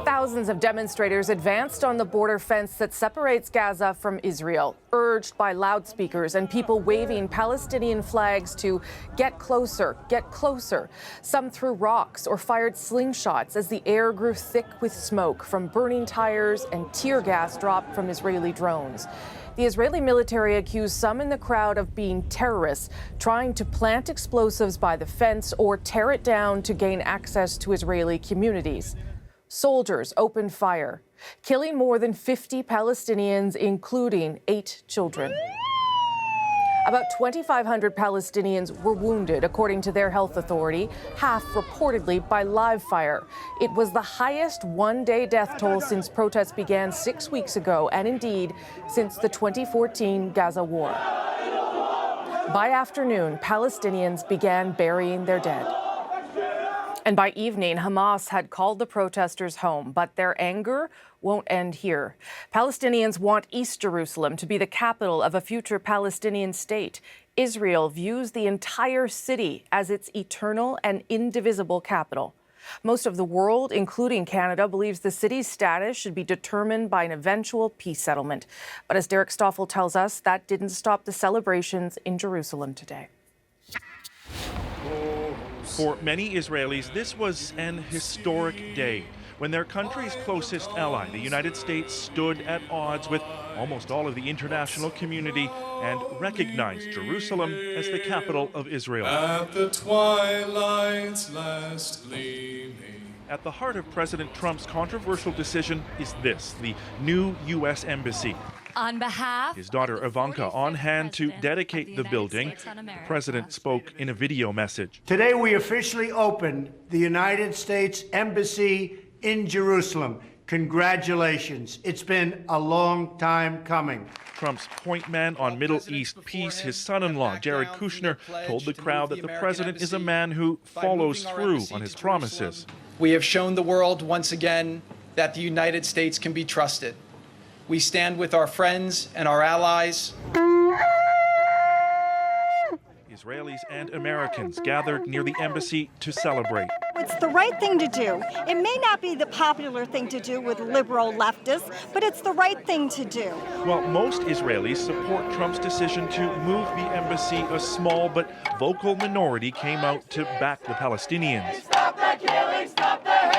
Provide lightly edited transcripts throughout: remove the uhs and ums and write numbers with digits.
Thousands of demonstrators advanced on the border fence that separates Gaza from Israel, urged by loudspeakers and people waving Palestinian flags to get closer, get closer. Some threw rocks or fired slingshots as the air grew thick with smoke from burning tires and tear gas dropped from Israeli drones. The Israeli military accused some in the crowd of being terrorists, trying to plant explosives by the fence or tear it down to gain access to Israeli communities. Soldiers opened fire, killing more than 50 Palestinians, including 8 children. About 2,500 Palestinians were wounded, according to their health authority, half reportedly by live fire. It was the highest one-day death toll since protests began 6 weeks ago, and indeed since the 2014 Gaza war. By afternoon, Palestinians began burying their dead. And by evening, Hamas had called the protesters home, but their anger won't end here. Palestinians want East Jerusalem to be the capital of a future Palestinian state. Israel views the entire city as its eternal and indivisible capital. Most of the world, including Canada, believes the city's status should be determined by an eventual peace settlement. But as Derek Stoffel tells us, that didn't stop the celebrations in Jerusalem today. For many Israelis, this was an historic day when their country's closest ally, the United States, stood at odds with almost all of the international community and recognized Jerusalem as the capital of Israel. At the twilight's last gleaming. At the heart of President Trump's controversial decision is this, the new U.S. Embassy. On behalf his daughter Ivanka on hand to dedicate the building. The president spoke in a video message. Today we officially open the United States Embassy in Jerusalem. Congratulations. It's been a long time coming. Trump's point man on Middle East peace, his son-in-law, Jared Kushner, told the crowd that the president is a man who follows through on his promises. We have shown the world once again that the United States can be trusted. We stand with our friends and our allies. Israelis and Americans gathered near the embassy to celebrate. It's the right thing to do. It may not be the popular thing to do with liberal leftists, but it's the right thing to do. While most Israelis support Trump's decision to move the embassy, a small but vocal minority came out to back the Palestinians. Stop the killing! Stop the hate!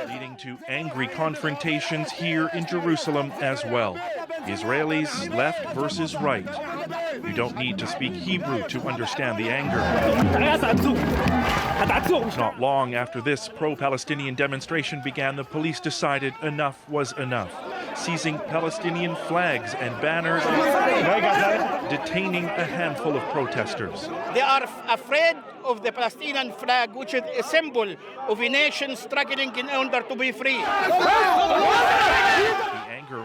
Leading to angry confrontations here in Jerusalem as well. Israelis left versus right. You don't need to speak Hebrew to understand the anger. Not long after this pro-Palestinian demonstration began, the police decided enough was enough, seizing Palestinian flags and banners, detaining a handful of protesters. They are afraid of the Palestinian flag, which is a symbol of a nation struggling in order to be free.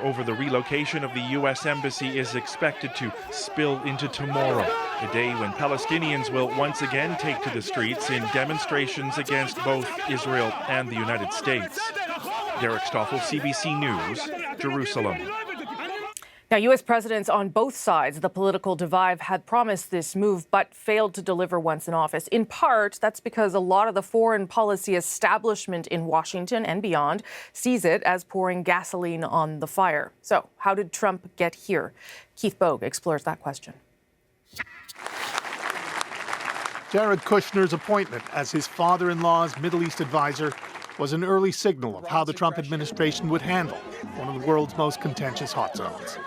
Over the relocation of the U.S. Embassy is expected to spill into tomorrow, a day when Palestinians will once again take to the streets in demonstrations against both Israel and the United States. Derek Stoffel, CBC News, Jerusalem. Now, U.S. presidents on both sides of the political divide had promised this move, but failed to deliver once in office. In part, that's because a lot of the foreign policy establishment in Washington and beyond sees it as pouring gasoline on the fire. So how did Trump get here? Keith Bogue explores that question. Jared Kushner's appointment as his father-in-law's Middle East advisor was an early signal of how the Trump administration would handle one of the world's most contentious hot zones.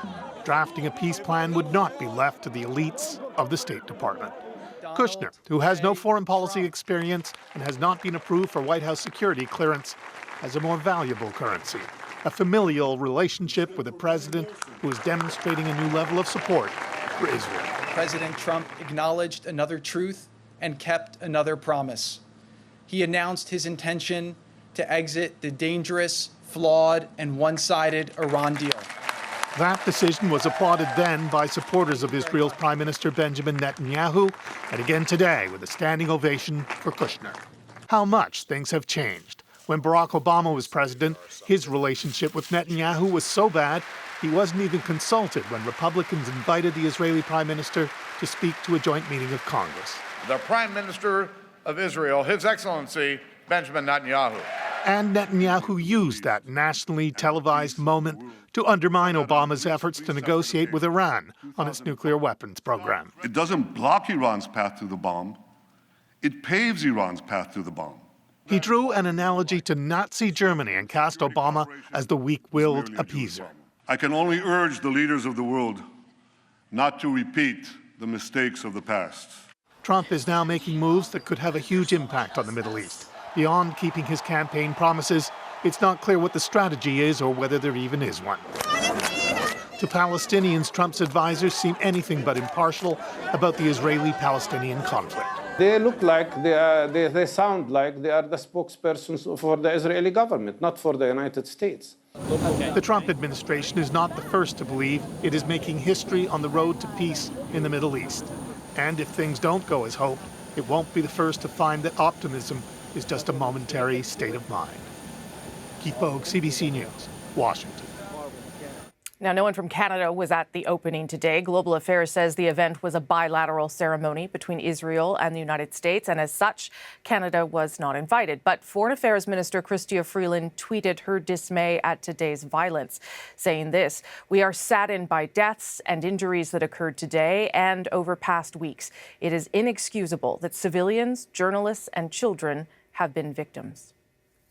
Drafting a peace plan would not be left to the elites of the State Department. Kushner, who has no foreign policy experience and has not been approved for White House security clearance, has a more valuable currency, a familial relationship with a president who is demonstrating a new level of support for Israel. President Trump acknowledged another truth and kept another promise. He announced his intention to exit the dangerous, flawed, and one-sided Iran deal. That decision was applauded then by supporters of Israel's Prime Minister Benjamin Netanyahu, and again today with a standing ovation for Kushner. How much things have changed. When Barack Obama was president, his relationship with Netanyahu was so bad, he wasn't even consulted when Republicans invited the Israeli Prime Minister to speak to a joint meeting of Congress. The Prime Minister of Israel, His Excellency Benjamin Netanyahu. And Netanyahu used that nationally televised moment to undermine Obama's efforts to negotiate with Iran on its nuclear weapons program. It doesn't block Iran's path to the bomb. It paves Iran's path to the bomb. He drew an analogy to Nazi Germany and cast Obama as the weak-willed appeaser. I can only urge the leaders of the world not to repeat the mistakes of the past. Trump is now making moves that could have a huge impact on the Middle East. Beyond keeping his campaign promises, it's not clear what the strategy is or whether there even is one. To Palestinians, Trump's advisors seem anything but impartial about the Israeli-Palestinian conflict. They look like they sound like they are the spokespersons for the Israeli government, not for the United States. The Trump administration is not the first to believe it is making history on the road to peace in the Middle East. And if things don't go as hoped, it won't be the first to find that optimism is just a momentary state of mind. Keith Bogue, CBC News, Washington. Now, no one from Canada was at the opening today. Global Affairs says the event was a bilateral ceremony between Israel and the United States, and as such, Canada was not invited. But Foreign Affairs Minister Chrystia Freeland tweeted her dismay at today's violence, saying this: "We are saddened by deaths and injuries that occurred today and over past weeks. It is inexcusable that civilians, journalists, and children have been victims."